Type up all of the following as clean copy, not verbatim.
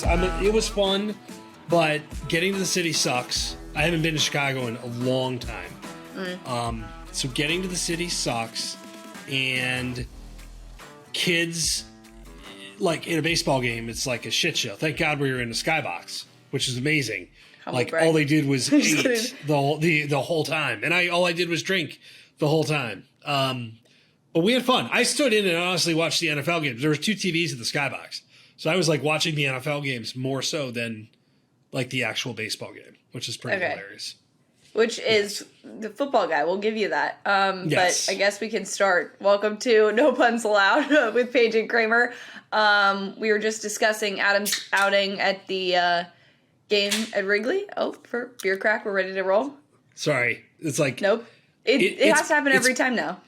yes. It was fun, but getting to the city sucks. I haven't been to Chicago in a long time. So getting to the city sucks, and kids, like in a baseball game, it's like a shit show. Thank God we were in a skybox, which is amazing. Like all they did was eat the whole time, and all I did was drink the whole time. But we had fun. I stood in and honestly watched the NFL games. There was 2 TVs in the skybox, so I was like watching the NFL games more so than like the actual baseball game, which is pretty hilarious. Which is the football guy. We'll give you that. But I guess we can start. Welcome to No Puns Allowed with Paige and Kramer. We were just discussing Adam's outing at the game at Wrigley. Oh, for beer crack, we're ready to roll. Sorry. It's like... Nope. It has to happen every time now.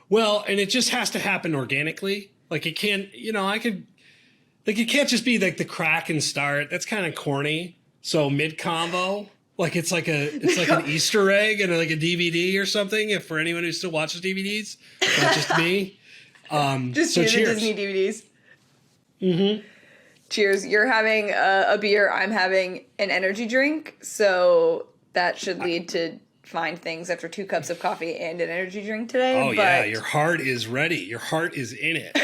Well, and it just has to happen organically. Like it can't, it can't just be like the crack and start. That's kind of corny. So mid-combo... Like it's like an Easter egg and like a DVD or something. If for anyone who still watches DVDs, not just me. Just so the Disney DVDs. Mm-hmm. Cheers! You're having a beer. I'm having an energy drink. So that should lead to fine things after 2 cups of coffee and an energy drink today. Oh yeah, your heart is ready. Your heart is in it.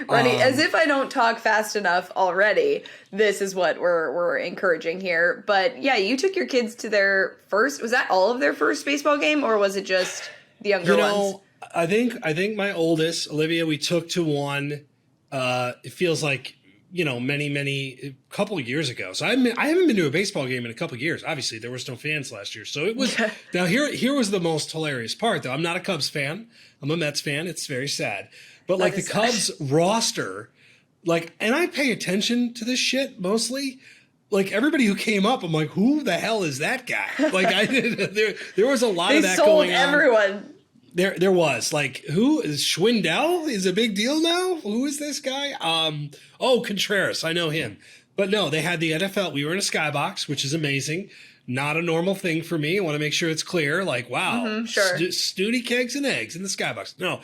Ready, as if I don't talk fast enough already. This is what we're encouraging here. But yeah, you took your kids to their first. Was that all of their first baseball game, or was it just the younger ones? I think my oldest, Olivia, we took to one. It feels like a couple of years ago. So I haven't been to a baseball game in a couple of years. Obviously, there was no fans last year. So it was now here was the most hilarious part though. I'm not a Cubs fan. I'm a Mets fan. It's very sad. But like the Cubs roster, and I pay attention to this shit mostly. Like everybody who came up, I'm like, who the hell is that guy? Like there was a lot of that going on. They sold everyone. There was who is Schwindel is a big deal now. Who is this guy? Contreras. I know him. But no, they had the NFL. We were in a skybox, which is amazing. Not a normal thing for me. I want to make sure it's clear. Like, wow, sure. Snooty kegs and eggs in the skybox. No,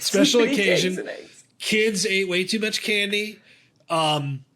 special occasion. Kids ate way too much candy.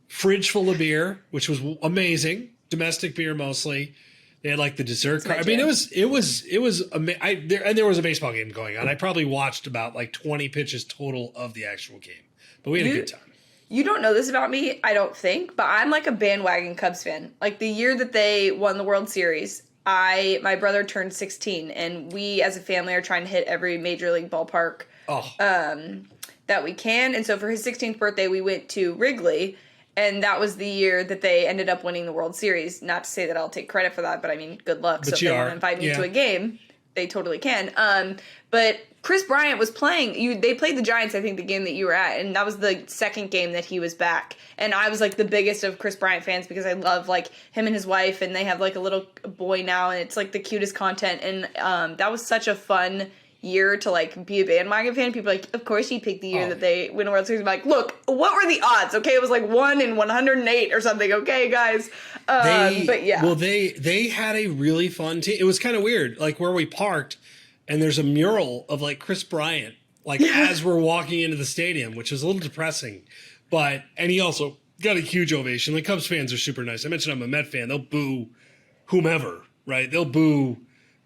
Fridge full of beer, which was amazing. Domestic beer mostly. They had like the dessert card. I mean, it was and there was a baseball game going on. I probably watched about like 20 pitches total of the actual game, but we had a good time. You don't know this about me, I don't think, but I'm like a bandwagon Cubs fan. Like the year that they won the World Series, my brother turned 16, and we as a family are trying to hit every major league ballpark that we can. And so for his 16th birthday, we went to Wrigley. And that was the year that they ended up winning the World Series. Not to say that I'll take credit for that, but I mean, good luck. But so if they want to invite me to a game, they totally can. But Chris Bryant was playing. They played the Giants, I think, the game that you were at. And that was the second game that he was back. And I was like the biggest of Chris Bryant fans because I love like him and his wife. And they have like a little boy now. And it's like the cutest content. And that was such a fun year to like be a bandwagon fan. People are like, of course you picked the year that they win a World Series. I'm like, look, what were the odds? Okay, it was like 1 in 108 or something. Okay, guys. But yeah. Well, they had a really fun team. It was kind of weird, like where we parked, and there's a mural of like Chris Bryant, like as we're walking into the stadium, which is a little depressing. And he also got a huge ovation. Like Cubs fans are super nice. I mentioned I'm a Met fan. They'll boo whomever, right? They'll boo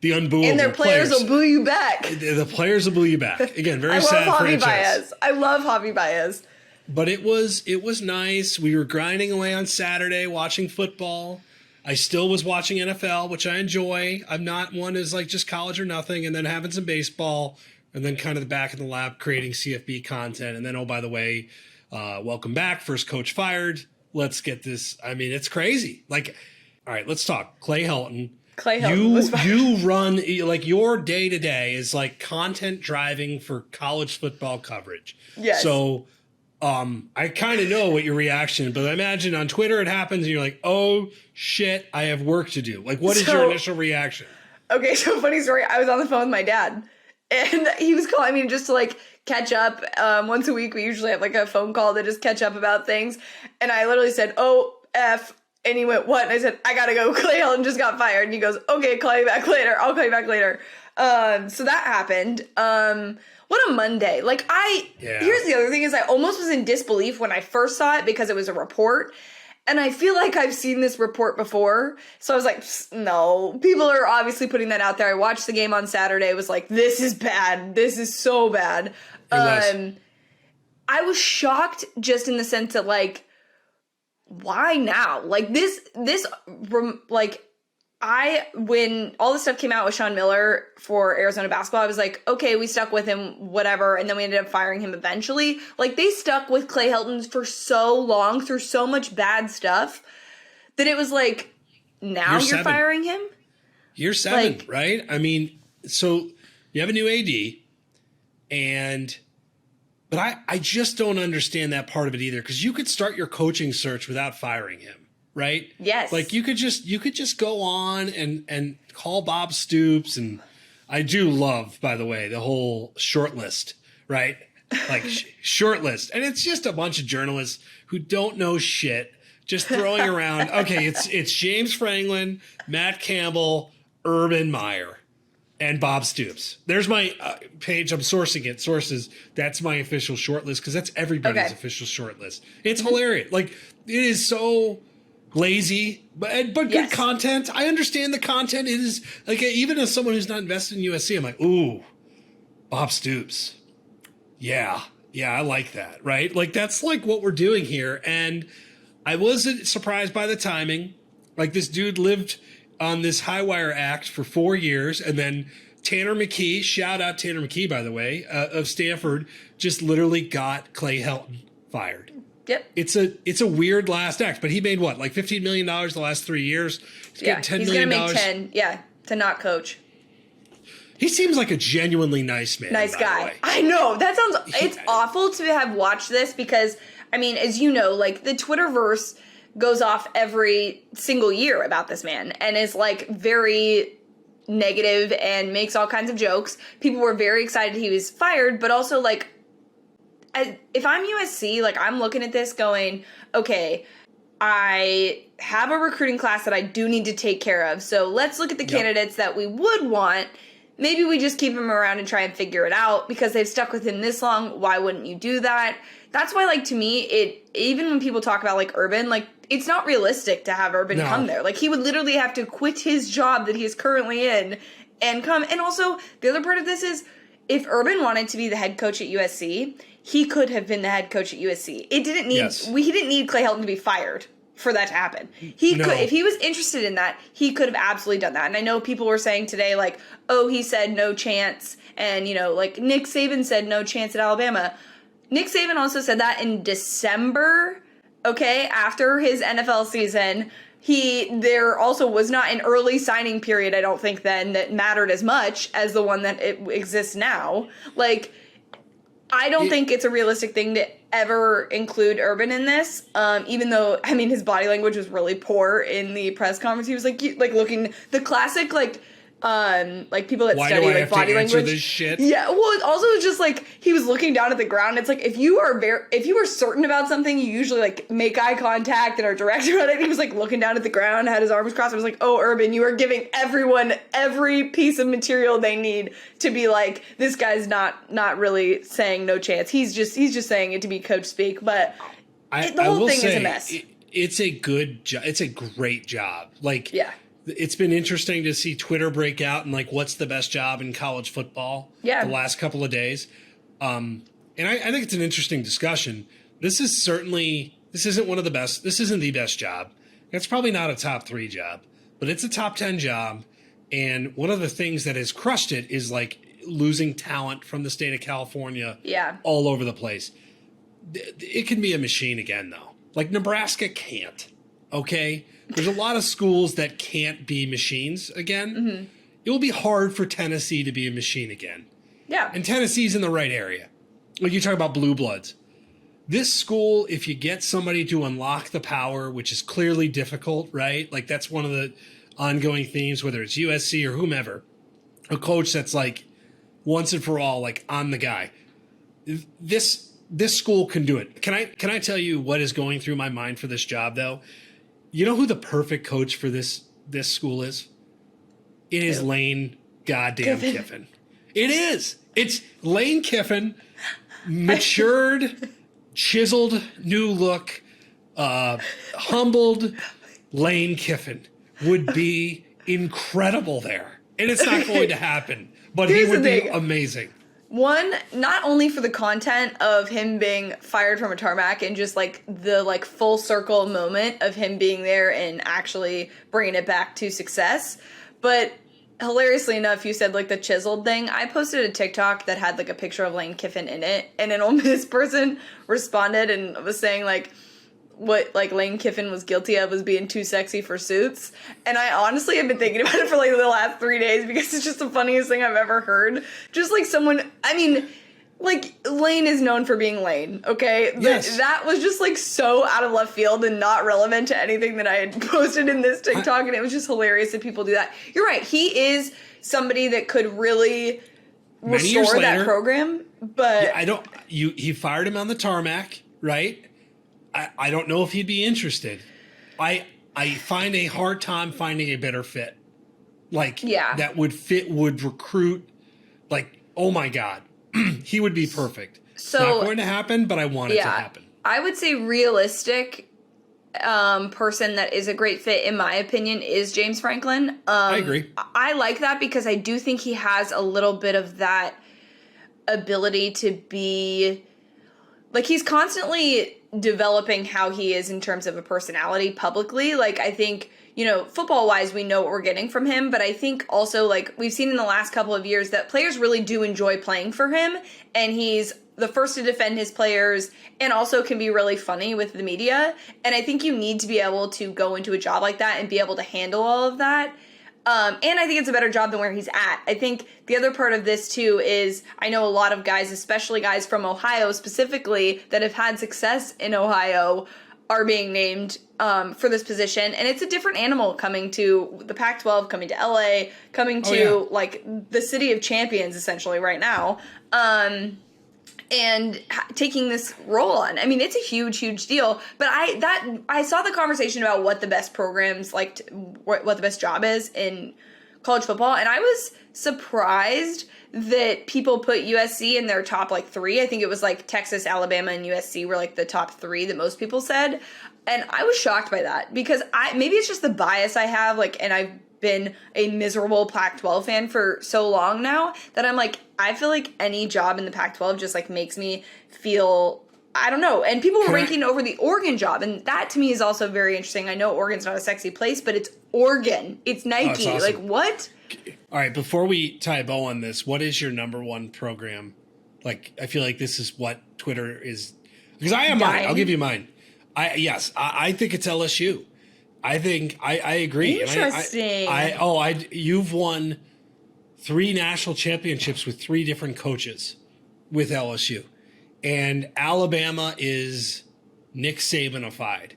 the unbooable. And their players will boo you back. The players will boo you back. Again, very sad franchise. I love Javi Baez. But it was nice. We were grinding away on Saturday watching football. I still was watching NFL, which I enjoy. I'm not one as like just college or nothing, and then having some baseball, and then kind of the back in the lab creating CFB content. And then, oh, by the way, welcome back. First coach fired. Let's get this. I mean, it's crazy. Like, all right, let's talk. Clay Helton. You run like your day to day is like content driving for college football coverage. Yes. So I kind of know what your reaction, but I imagine on Twitter it happens and you're like, oh shit, I have work to do. Like, what is your initial reaction? Okay, so funny story. I was on the phone with my dad, and he was calling me just to like catch up. Once a week, we usually have like a phone call to just catch up about things. And I literally said, "Oh, F." And he went, "What?" And I said, "I gotta go. Clay Helton just got fired." And he goes, "Okay, call you back later. I'll call you back later." So that happened. What a Monday. Here's the other thing is I almost was in disbelief when I first saw it because it was a report. And I feel like I've seen this report before. So I was like, no. People are obviously putting that out there. I watched the game on Saturday. I was like, this is bad. This is so bad. I was shocked just in the sense that, like, why now? Like, when all this stuff came out with Sean Miller for Arizona basketball, I was like, okay, we stuck with him, whatever, and then we ended up firing him eventually. Like, they stuck with Clay Helton for so long through so much bad stuff that it was like, now you're firing him? Year 7, like, right? I mean, so you have a new AD, but I just don't understand that part of it either, because you could start your coaching search without firing him. Right? Yes. Like you could just go on and call Bob Stoops, and I do love, by the way, the whole short list, right? Like short list. And it's just a bunch of journalists who don't know shit, just throwing around. Okay, it's James Franklin, Matt Campbell, Urban Meyer, and Bob Stoops. There's my page. I'm sourcing it. Sources. That's my official short list, because that's everybody's official short list. It's hilarious. Like, it is so lazy, but good content. I understand the content. It is like, even as someone who's not invested in USC, I'm like, ooh, Bob Stoops. Yeah, I like that, right? Like, that's like what we're doing here. And I wasn't surprised by the timing. Like, this dude lived on this high wire act for 4 years, and then Tanner McKee, shout out Tanner McKee, by the way, of Stanford, just literally got Clay Helton fired. Yep. It's a weird last act, but he made what, like $15 million the last 3 years? He's getting $10 million. He's going to make 10, to not coach. He seems like a genuinely nice man. Nice guy. I know. That sounds, it's awful to have watched this because, I mean, as you know, like, the Twitterverse goes off every single year about this man and is, like, very negative and makes all kinds of jokes. People were very excited he was fired, but also, like, if I'm USC, like, I'm looking at this going, okay, I have a recruiting class that I do need to take care of. So let's look at the candidates that we would want. Maybe we just keep them around and try and figure it out because they've stuck with him this long. Why wouldn't you do that? That's why, like, to me, even when people talk about, like, Urban, like, it's not realistic to have Urban come there. Like, he would literally have to quit his job that he is currently in and come. And also, the other part of this is, if Urban wanted to be the head coach at USC, he could have been the head coach at USC. It didn't need he didn't need Clay Helton to be fired for that to happen. He could, if he was interested in that, he could have absolutely done that. And I know people were saying today, like, oh, he said no chance, and, you know, like, Nick Saban said no chance at Alabama. Nick Saban also said that in December, okay, after his NFL season. There also was not an early signing period, I don't think, then, that mattered as much as the one that it exists now. Like, I don't think it's a realistic thing to ever include Urban in this, even though, I mean, his body language was really poor in the press conference. He was, like looking, the classic, like people that study, like, body language. This shit? Yeah, well, it also was just, like, he was looking down at the ground. It's like, if you are certain about something, you usually, like, make eye contact and are direct about it. He was, like, looking down at the ground, had his arms crossed. I was like, oh, Urban, you are giving everyone every piece of material they need to be like, this guy's not really saying no chance. He's just saying it to be coach speak, but the whole thing is a mess. It's a good job. It's a great job. Like, it's been interesting to see Twitter break out and, like, what's the best job in college football the last couple of days. And I think it's an interesting discussion. This isn't one of the best. This isn't the best job. It's probably not a top 3 job, but it's a top 10 job. And one of the things that has crushed it is, like, losing talent from the state of California all over the place. It can be a machine again, though. Like, Nebraska can't, okay? There's a lot of schools that can't be machines again. Mm-hmm. It will be hard for Tennessee to be a machine again. Yeah. And Tennessee's in the right area. Like, you talk about blue bloods. This school, if you get somebody to unlock the power, which is clearly difficult, right? Like, that's one of the ongoing themes, whether it's USC or whomever, a coach that's, like, once and for all, like, I'm the guy. This school can do it. Can I tell you what is going through my mind for this job, though? You know who the perfect coach for this school is? It is Lane goddamn Kiffin. It is. It's Lane Kiffin, matured, chiseled, new look, humbled Lane Kiffin would be incredible there. And it's not going to happen, but he would be amazing. One, not only for the content of him being fired from a tarmac and just like the like full circle moment of him being there and actually bringing it back to success, but hilariously enough, you said like the chiseled thing. I posted a TikTok that had like a picture of Lane Kiffin in it, and an Ole Miss person responded and was saying like what like Lane Kiffin was guilty of was being too sexy for suits. And I honestly have been thinking about it for like the last 3 days because it's just the funniest thing I've ever heard. Just like someone, I mean, like Lane is known for being Lane, okay? Yes. That was just like so out of left field and not relevant to anything that I had posted in this TikTok, and it was just hilarious that people do that. You're right, he is somebody that could really restore that program, but yeah, he fired him on the tarmac, right? I don't know if he'd be interested. I find a hard time finding a better fit. Like, that would recruit, like, oh my God, he would be perfect. So, not going to happen, but I want it to happen. I would say realistic person that is a great fit, in my opinion, is James Franklin. I agree. I like that because I do think he has a little bit of that ability to be, like, he's constantly developing how he is in terms of a personality publicly. Like, I think, you know, football-wise, we know what we're getting from him, but I think also, like, we've seen in the last couple of years that players really do enjoy playing for him, and he's the first to defend his players and also can be really funny with the media. And I think you need to be able to go into a job like that and be able to handle all of that. And I think it's a better job than where he's at. I think the other part of this, too, is I know a lot of guys, especially guys from Ohio specifically, that have had success in Ohio are being named for this position. And it's a different animal coming to the Pac-12, coming to LA, coming to, like, the city of champions, essentially, right now. And taking this role on. I mean, it's a huge, huge deal. But I saw the conversation about what the best programs, like, what the best job is in college football, and I was surprised that people put USC in their top, like, 3. I think it was, like, Texas, Alabama, and USC were, like, the top 3 that most people said. And I was shocked by that because maybe it's just the bias I have, like, and I've been a miserable Pac-12 fan for so long now that I'm like, I feel like any job in the Pac-12 just like makes me feel, I don't know. And people were ranking over the Oregon job, and that to me is also very interesting. I know Oregon's not a sexy place, but it's Oregon. It's Nike. Awesome. Like, what? All right, before we tie a bow on this, what is your number one program? Like, I feel like this is what Twitter is, because I have mine. I'll give you mine. I think it's LSU. I think I agree. Interesting. You've won 3 national championships with 3 different coaches with LSU, and Alabama is Nick Sabanified.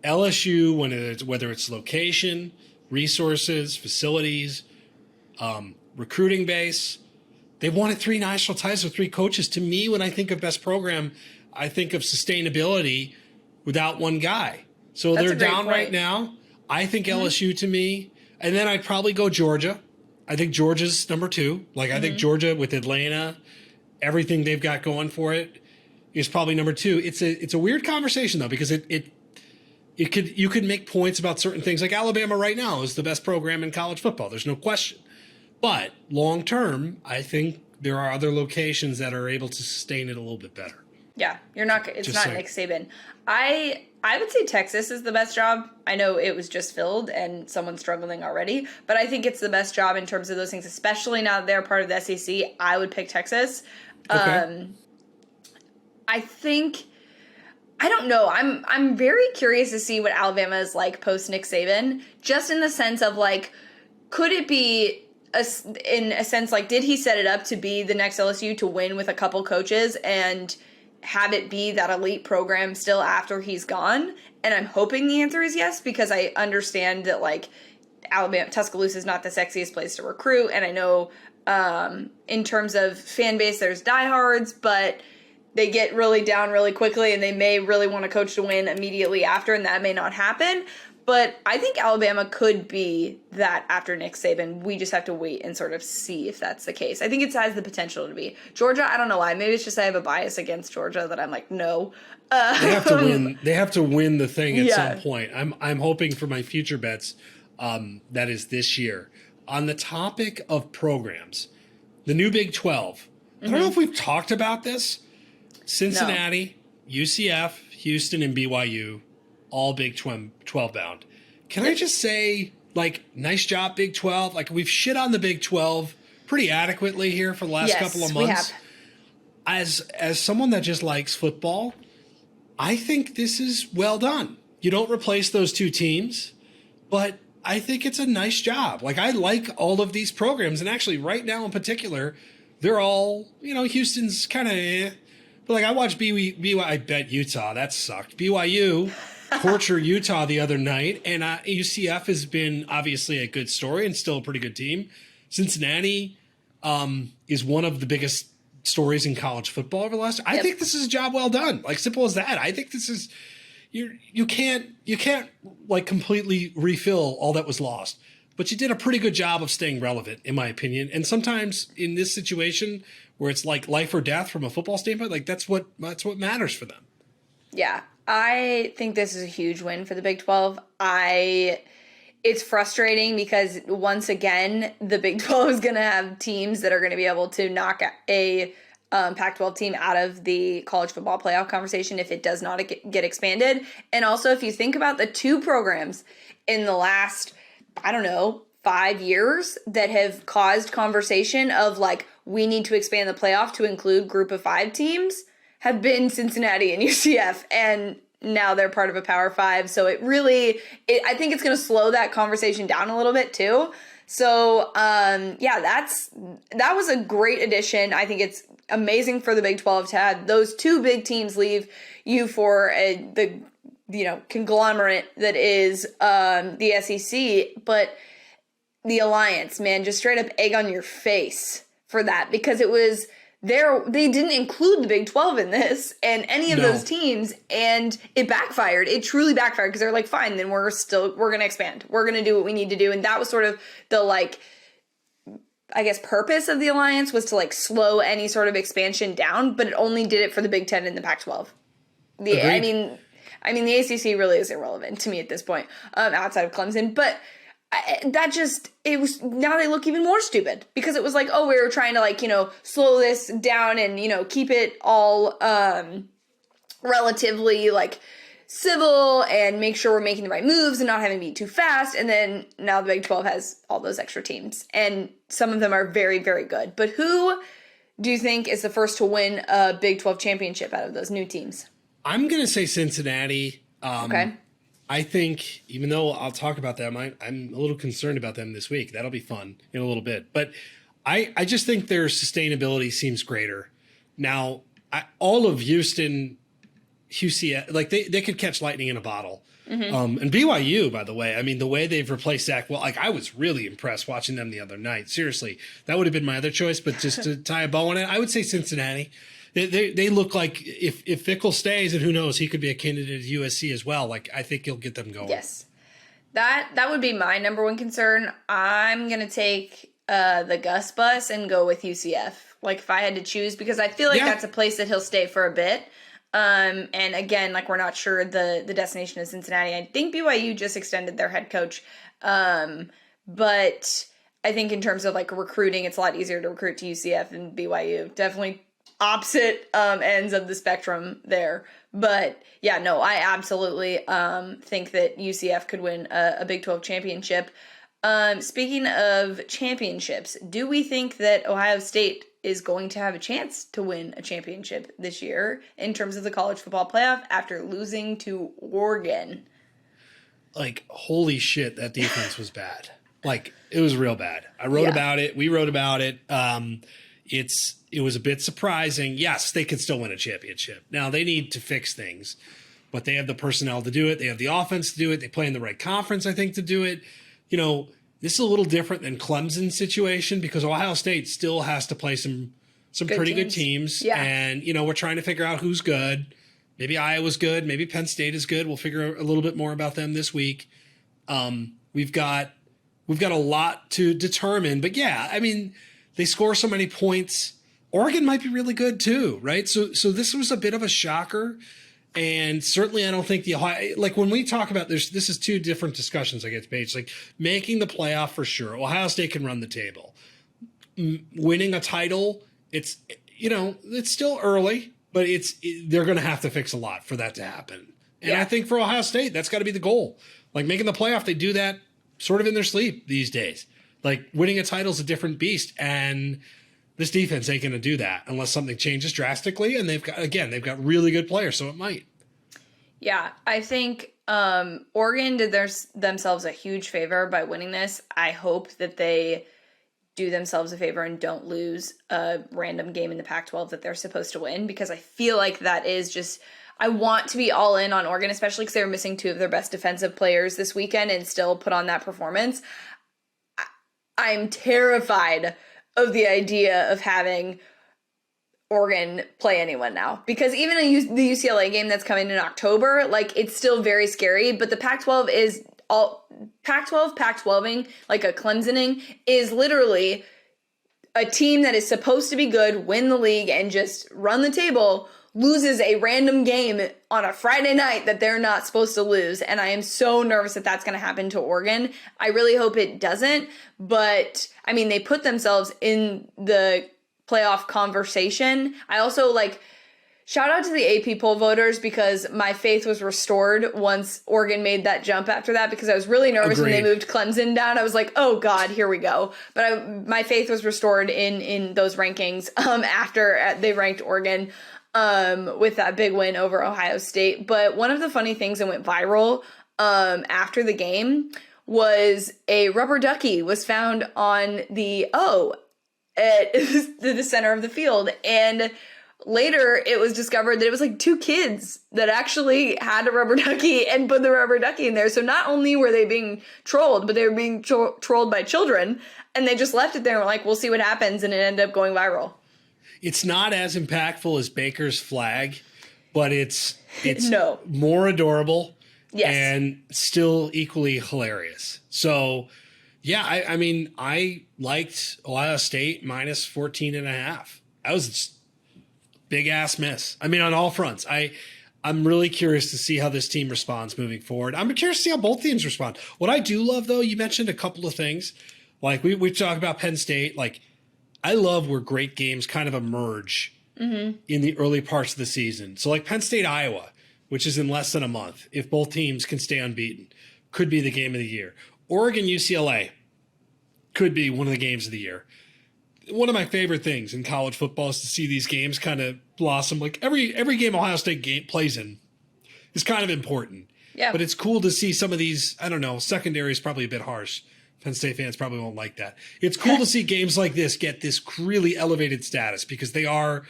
LSU, whether it's location, resources, facilities, recruiting base, they've won 3 national titles with 3 coaches. To me, when I think of best program, I think of sustainability without one guy. So they're down right now. I think LSU to me, and then I'd probably go Georgia. I think Georgia's number 2. Like, I think Georgia with Atlanta, everything they've got going for it is probably number 2. It's a weird conversation though, because you could make points about certain things. Like Alabama right now is the best program in college football. There's no question. But long term, I think there are other locations that are able to sustain it a little bit better. Yeah, it's not Nick Saban. I would say Texas is the best job. I know it was just filled and someone's struggling already, but I think it's the best job in terms of those things, especially now that they're part of the SEC. I would pick Texas. Okay. I don't know. I'm very curious to see what Alabama is like post Nick Saban, just in the sense of like, could it be in a sense like, did he set it up to be the next LSU to win with a couple coaches and have it be that elite program still after he's gone? And I'm hoping the answer is yes, because I understand that like Alabama, Tuscaloosa is not the sexiest place to recruit, and I know in terms of fan base there's diehards, but they get really down really quickly and they may really want a coach to win immediately after, and that may not happen. But I think Alabama could be that after Nick Saban. We just have to wait and sort of see if that's the case. I think it has the potential to be. Georgia, I don't know why. Maybe it's just I have a bias against Georgia that I'm like, no. They have to win. They have to win the thing at some point. I'm hoping for my future bets. That is this year. On the topic of programs, the new Big 12. I don't know if we've talked about this. Cincinnati, UCF, Houston, and BYU, all Big 12 bound. Can I just say, like, nice job, Big 12? Like, we've shit on the Big 12 pretty adequately here for the last couple of months. We have. As someone that just likes football, I think this is well done. You don't replace those two teams, but I think it's a nice job. Like, I like all of these programs, and actually right now in particular, they're all, Houston's kind of, but like I watched BYU, I bet Utah, that sucked. BYU torture Utah the other night, and UCF has been obviously a good story and still a pretty good team. Cincinnati is one of the biggest stories in college football over the last. I think this is a job well done. Like, simple as that. I think this is you can't like completely refill all that was lost, but you did a pretty good job of staying relevant, in my opinion. And sometimes in this situation where it's like life or death from a football standpoint, like that's what matters for them. Yeah, I think this is a huge win for the Big 12. It's frustrating because once again, the Big 12 is going to have teams that are going to be able to knock a Pac-12 team out of the college football playoff conversation if it does not get expanded. And also, if you think about the two programs in the last, 5 years that have caused conversation of like, we need to expand the playoff to include group of 5 teams, have been Cincinnati and UCF. And now they're part of a Power 5. So I think it's going to slow that conversation down a little bit too. So, that was a great addition. I think it's amazing for the Big 12 to have those two big teams leave you for the conglomerate that is the SEC. But the Alliance, man, just straight up egg on your face for that, because it was they didn't include the Big 12 in this and any of those teams, and it backfired. It truly backfired because they're like, fine, then we're going to expand. We're going to do what we need to do. And that was sort of the purpose of the Alliance, was to slow any sort of expansion down, but it only did it for the Big 10 and the Pac-12. I mean, the ACC really is irrelevant to me at this point, outside of Clemson, but now they look even more stupid because it was like, oh, we were trying to slow this down and, keep it all relatively civil and make sure we're making the right moves and not having to be too fast. And then now the Big 12 has all those extra teams, and some of them are very, very good. But who do you think is the first to win a Big 12 championship out of those new teams? I'm going to say Cincinnati. Okay. I think, even though I'll talk about them, I'm a little concerned about them this week. That'll be fun in a little bit. But I just think their sustainability seems greater. Now, all of Houston, UCF, they could catch lightning in a bottle. Mm-hmm. And BYU, by the way, the way they've replaced Zach, I was really impressed watching them the other night. Seriously, that would have been my other choice. But just to tie a bow on it, I would say Cincinnati. They look like if Fickle stays, and who knows, he could be a candidate at USC as well. I think he'll get them going. Yes, that would be my number one concern. I'm gonna take the Gus bus and go with UCF. If I had to choose, because I feel like that's a place that he'll stay for a bit. And again, we're not sure the destination is Cincinnati. I think BYU just extended their head coach, but I think in terms of recruiting, it's a lot easier to recruit to UCF than BYU. Definitely opposite ends of the spectrum there. But I absolutely think that UCF could win a Big 12 championship. Speaking of championships, do we think that Ohio State is going to have a chance to win a championship this year in terms of the college football playoff after losing to Oregon? Holy shit, that defense was bad. It was real bad. I wrote about it. We wrote about it. It was a bit surprising. Yes, they could still win a championship. Now, they need to fix things, but they have the personnel to do it. They have the offense to do it. They play in the right conference, I think, to do it. This is a little different than Clemson's situation because Ohio State still has to play some pretty good teams. Yeah. And, we're trying to figure out who's good. Maybe Iowa's good. Maybe Penn State is good. We'll figure out a little bit more about them this week. We've got a lot to determine, but yeah, I mean, they score so many points. Oregon might be really good too, right? So this was a bit of a shocker. And certainly I don't think the Ohio, like when we talk about this is two different discussions, I guess, Paige, like making the playoff for sure. Ohio State can run the table. Winning a title, it's still early, but they're going to have to fix a lot for that to happen. And I think for Ohio State, that's got to be the goal. Like making the playoff, they do that sort of in their sleep these days. Like winning a title is a different beast. And this defense ain't going to do that unless something changes drastically. And they've got really good players, so it might. Yeah, I think Oregon did themselves a huge favor by winning this. I hope that they do themselves a favor and don't lose a random game in the Pac-12 that they're supposed to win, because I feel like that is just – I want to be all in on Oregon, especially because they were missing two of their best defensive players this weekend and still put on that performance. I'm terrified of the idea of having Oregon play anyone now, because even the UCLA game that's coming in October, like it's still very scary. But the Pac-12 is all Pac-12ing, like a Clemsoning, is literally a team that is supposed to be good, win the league, and just run the table, loses a random game on a Friday night that they're not supposed to lose. And I am so nervous that that's going to happen to Oregon. I really hope it doesn't. But, I mean, they put themselves in the playoff conversation. I also, shout out to the AP poll voters, because my faith was restored once Oregon made that jump after that, because I was really nervous when they moved Clemson down. I was like, oh God, here we go. But my faith was restored in those rankings after they ranked Oregon with that big win over Ohio State. But one of the funny things that went viral after the game was a rubber ducky was found on the at the center of the field. And later it was discovered that it was like two kids that actually had a rubber ducky and put the rubber ducky in there. So not only were they being trolled, but they were being trolled by children, and they just left it there and were like, we'll see what happens. And it ended up going viral. It's not as impactful as Baker's flag, but it's no. more adorable. Yes. And still equally hilarious. So, yeah, I mean, I liked Ohio State minus 14.5. That was a big-ass miss. I mean, on all fronts. I'm really curious to see how this team responds moving forward. I'm curious to see how both teams respond. What I do love, though, you mentioned a couple of things. Like, we talked about Penn State. Like, I love where great games kind of emerge in the early parts of the season. So, like, Penn State, Iowa, which is in less than a month, if both teams can stay unbeaten, could be the game of the year. Oregon, UCLA could be one of the games of the year. One of my favorite things in college football is to see these games kind of blossom. Like every game Ohio State plays in is kind of important. Yeah. But it's cool to see some of these, I don't know, secondary is probably a bit harsh. Penn State fans probably won't like that. It's cool to see games like this get this really elevated status, because they are,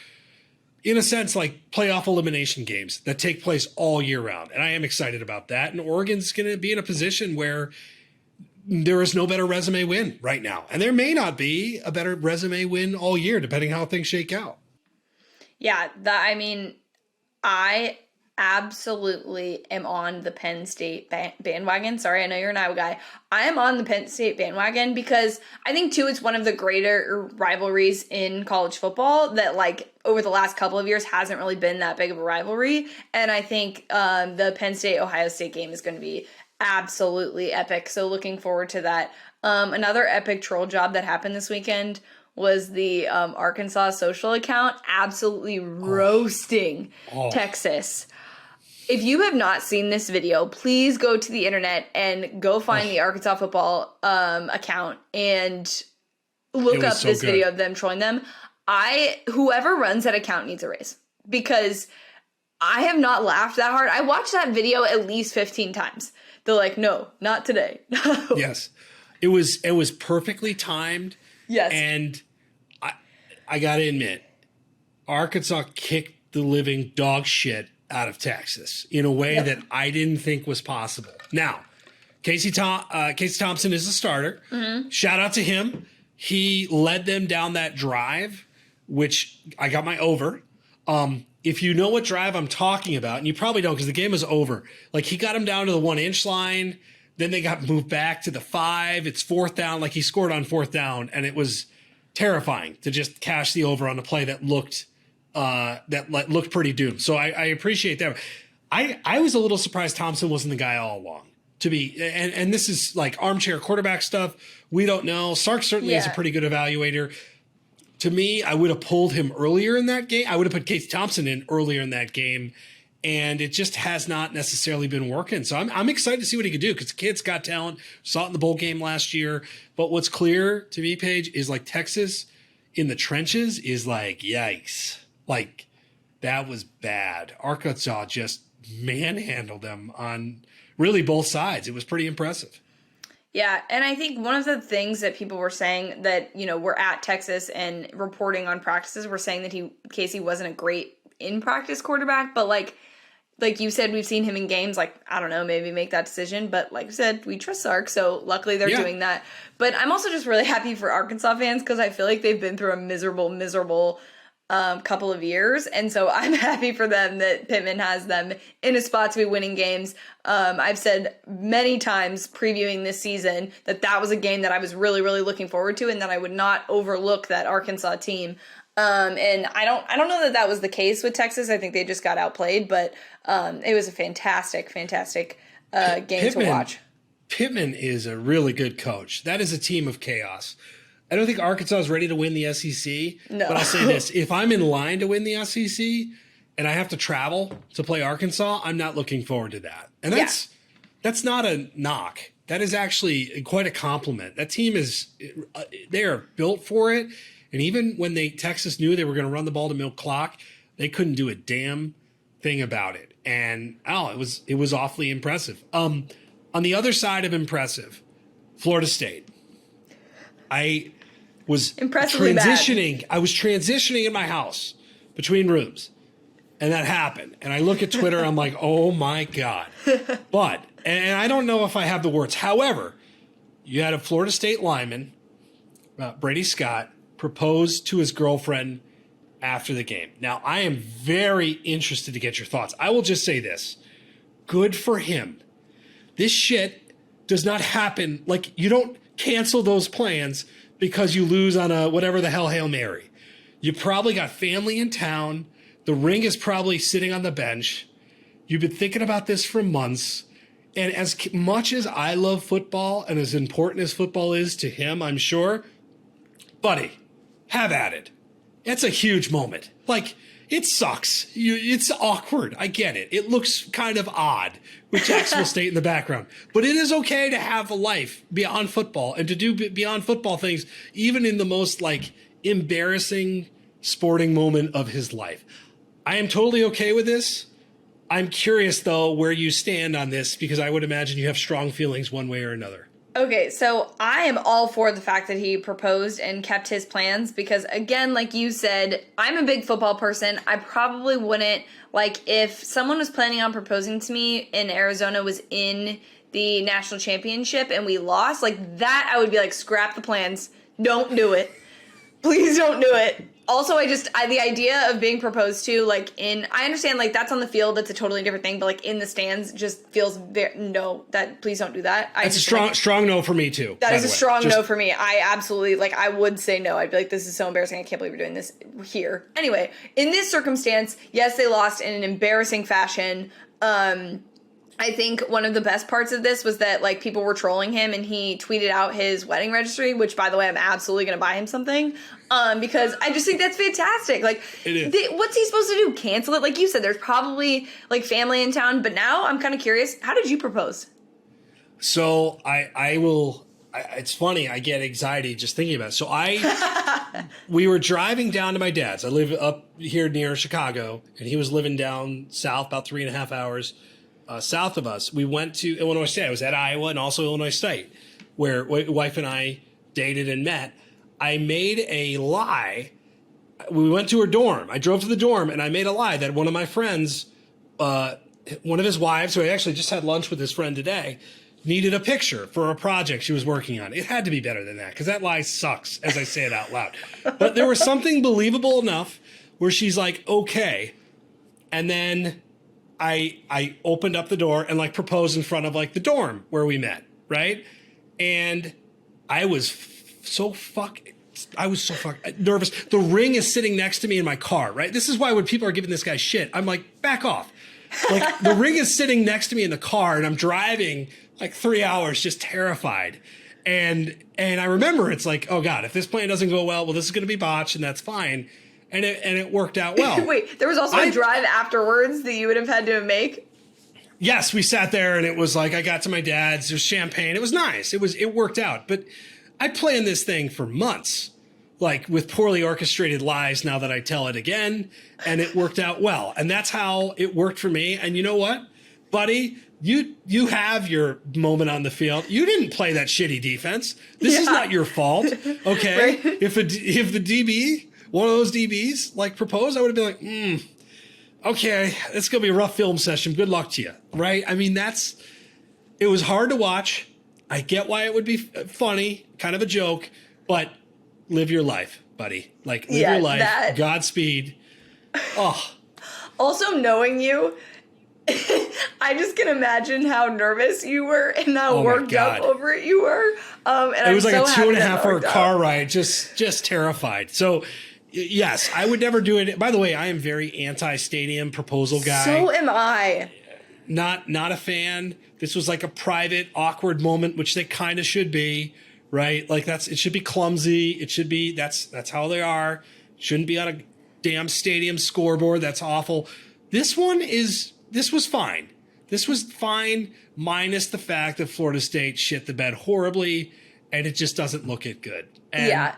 in a sense, like playoff elimination games that take place all year round. And I am excited about that. And Oregon's going to be in a position where there is no better resume win right now. And there may not be a better resume win all year, depending how things shake out. Yeah, I absolutely am on the Penn State bandwagon. Sorry, I know you're an Iowa guy. I am on the Penn State bandwagon because I think, too, it's one of the greater rivalries in college football that, over the last couple of years hasn't really been that big of a rivalry. And I think the Penn State-Ohio State game is going to be absolutely epic. So looking forward to that. Another epic troll job that happened this weekend was the Arkansas social account absolutely roasting Texas. If you have not seen this video, please go to the internet and go find the Arkansas football account and look up this video of them trolling them. Whoever runs that account needs a raise, because I have not laughed that hard. I watched that video at least 15 times. They're like, no, not today. Yes. It was perfectly timed. Yes. And I got to admit, Arkansas kicked the living dog shit out of Texas in a way that I didn't think was possible. Now, Casey Thompson is a starter. Mm-hmm. Shout out to him. He led them down that drive, which I got my over. If you know what drive I'm talking about, and you probably don't because the game is over, he got him down to the 1 inch line. Then they got moved back to the 5. It's 4th down. Like he scored on 4th down, and it was terrifying to just cash the over on a play that looked pretty doomed. So I appreciate that. I was a little surprised Thompson wasn't the guy all along. And this is like armchair quarterback stuff. We don't know. Sark certainly is a pretty good evaluator. To me, I would have pulled him earlier in that game. I would have put Casey Thompson in earlier in that game. And it just has not necessarily been working. So I'm excited to see what he could do because the kid's got talent. Saw it in the bowl game last year. But what's clear to me, Paige, is like Texas in the trenches is like, yikes. Like, that was bad. Arkansas just manhandled them on really both sides. It was pretty impressive. Yeah, and I think one of the things that people were saying that, were at Texas and reporting on practices were saying that Casey wasn't a great in-practice quarterback, but like you said, we've seen him in games, like, I don't know, maybe make that decision, but like I said, we trust Sark, so luckily they're doing that. But I'm also just really happy for Arkansas fans because I feel like they've been through a miserable couple of years, and so I'm happy for them that Pittman has them in a spot to be winning games. I've said many times previewing this season that was a game that I was really, really looking forward to, and that I would not overlook that Arkansas team. And I don't know that was the case with Texas. I think they just got outplayed, but it was a fantastic game to watch. Pittman is a really good coach. That is a team of chaos. I don't think Arkansas is ready to win the SEC. No. But I'll say this. If I'm in line to win the SEC and I have to travel to play Arkansas, I'm not looking forward to that. And that's not a knock. That is actually quite a compliment. That team they are built for it. And even when Texas knew they were going to run the ball to milk clock, they couldn't do a damn thing about it. And it was awfully impressive. On the other side of impressive, Florida State. I was transitioning. I was transitioning in my house between rooms, and that happened. And I look at Twitter. I'm like, oh my God. But and I don't know if I have the words. However, you had a Florida State lineman, Brady Scott, propose to his girlfriend after the game. Now, I am very interested to get your thoughts. I will just say this. Good for him. This shit does not happen. Like, you don't cancel those plans because you lose on a whatever the hell Hail Mary. You probably got family in town. The ring is probably sitting on the bench. You've been thinking about this for months. And as much as I love football and as important as football is to him, I'm sure, buddy, have at it. It's a huge moment. Like, it sucks. It's awkward. I get it. It looks kind of odd with Jacksonville State in the background. But it is okay to have a life beyond football and to do beyond football things, even in the most, like, embarrassing sporting moment of his life. I am totally okay with this. I'm curious, though, where you stand on this, because I would imagine you have strong feelings one way or another. Okay, so I am all for the fact that he proposed and kept his plans because, again, like you said, I'm a big football person. I probably wouldn't, like, if someone was planning on proposing to me and Arizona was in the national championship and we lost, like, that I would be like, scrap the plans. Don't do it. Please don't do it. Also, the idea of being proposed to, like, I understand, like, that's on the field, that's a totally different thing, but, like, in the stands just feels please don't do that. It's a strong no for me, too. That is a strong no for me. I absolutely, like, I would say no. I'd be like, this is so embarrassing, I can't believe we're doing this here. Anyway, in this circumstance, yes, they lost in an embarrassing fashion. I think one of the best parts of this was that, like, people were trolling him and he tweeted out his wedding registry, which, by the way, I'm absolutely going to buy him something because I just think that's fantastic. Like, what's he supposed to do? Cancel it? Like you said, there's probably, like, family in town. But now I'm kind of curious. How did you propose? So it's funny. I get anxiety just thinking about it. So we were driving down to my dad's. I live up here near Chicago, and he was living down south about 3.5 hours. South of us. We went to Illinois State. I was at Iowa and also Illinois State, where wife and I dated and met. I made a lie. We went to her dorm. I drove to the dorm and I made a lie that one of my friends, one of his wives, who I actually just had lunch with his friend today, needed a picture for a project she was working on. It had to be better than that because that lie sucks as I say it out loud. But there was something believable enough where she's like, okay. And then I opened up the door and, like, proposed in front of, like, the dorm where we met. right? And I was so fucking nervous. The ring is sitting next to me in my car, right? This is why when people are giving this guy shit, I'm like, back off. Like, the ring is sitting next to me in the car, and I'm driving like 3 hours just terrified. And I remember it's like, oh God, if this plan doesn't go well, this is going to be botched, and that's fine. And it worked out well. Wait, there was also a drive afterwards that you would have had to make? Yes, we sat there, and it was like, I got to my dad's, there's champagne. It was nice. It worked out. But I planned this thing for months, like with poorly orchestrated lies now that I tell it again, and it worked out well. And that's how it worked for me. And you know what, buddy? You have your moment on the field. You didn't play that shitty defense. This is not your fault, okay? Right? If the DB, one of those DBs, like proposed, I would have been like, okay, it's going to be a rough film session. Good luck to you, right? I mean, it was hard to watch. I get why it would be funny, kind of a joke, but live your life, buddy. Like, live your life. Godspeed. Oh. Also, knowing you, I just can imagine how nervous you were and how worked up over it you were. And it was like a 2.5 hour car ride, just terrified. So, yes, I would never do it. By the way, I am very anti-stadium proposal guy. So am I. Not a fan. This was like a private, awkward moment, which they kind of should be, right? Like it should be clumsy. It should be, that's how they are. Shouldn't be on a damn stadium scoreboard. That's awful. This was fine. This was fine, minus the fact that Florida State shit the bed horribly, and it just doesn't look it good. And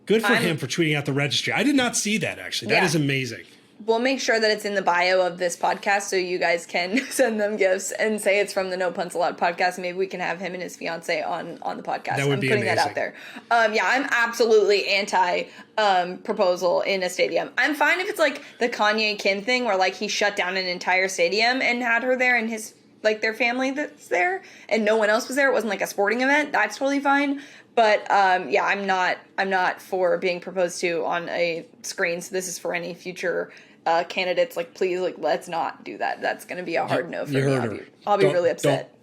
good for him for tweeting out the registry. I did not see that, actually. That is amazing. We'll make sure that it's in the bio of this podcast so you guys can send them gifts and say it's from the No Punts Allowed podcast. Maybe we can have him and his fiance on the podcast. That would be amazing. That out there. I'm absolutely anti proposal in a stadium. I'm fine if it's like the Kanye Kim thing where like he shut down an entire stadium and had her there and his like their family that's there and no one else was there. It wasn't like a sporting event. That's totally fine. But I'm not for being proposed to on a screen. So this is for any future candidates. Like, please, like, let's not do that. That's going to be a hard no for me. I'll be really upset.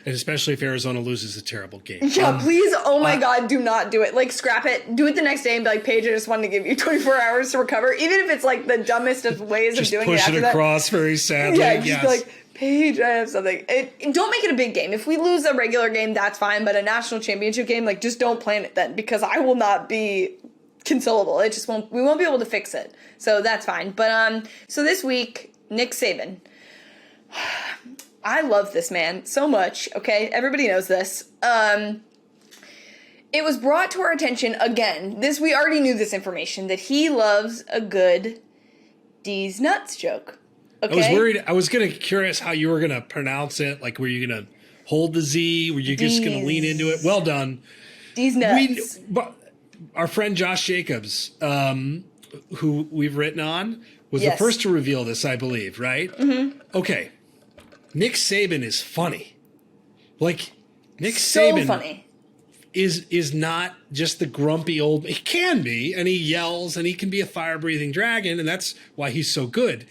And especially if Arizona loses a terrible game. Yeah, please. Oh my God, do not do it. Like, scrap it. Do it the next day and be like, Paige, I just wanted to give you 24 hours to recover. Even if it's like the dumbest of ways of doing it. Just push it across very sadly. Yeah, just be like, Paige, I have something. Don't make it a big game. If we lose a regular game, that's fine. But a national championship game, like, just don't plan it then, because I will not be consolable. It just won't. We won't be able to fix it. So that's fine. But so this week, Nick Saban. I love this man so much. Okay, everybody knows this. It was brought to our attention again. We already knew this information that he loves a good deeez nuts joke. Okay? I was worried. I was curious how you were gonna pronounce it. Like, were you gonna hold the Z? Were you just gonna lean into it? Well done. Deeez nuts. Our friend Josh Jacobs, who we've written on, was the first to reveal this, I believe. Right? Mm-hmm. Okay. Nick Saban is funny. Like, Nick Saban funny. is not just the grumpy old. He can be, and he yells, and he can be a fire-breathing dragon, and that's why he's so good.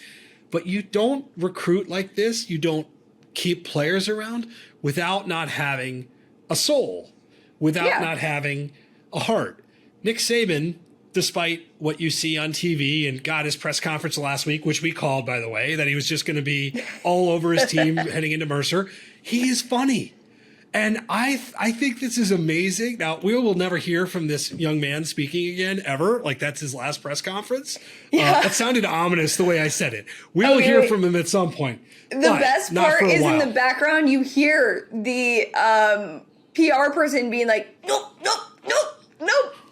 But you don't recruit like this. You don't keep players around without not having a soul, without not having a heart. Nick Saban, despite what you see on TV, and got his press conference last week, which we called, by the way, that he was just going to be all over his team heading into Mercer, he is funny. And I think this is amazing. Now, we will never hear from this young man speaking again, ever. Like, that's his last press conference. Yeah. It sounded ominous the way I said it. We will hear from him at some point. The best part is in the background, you hear the PR person being like, nope,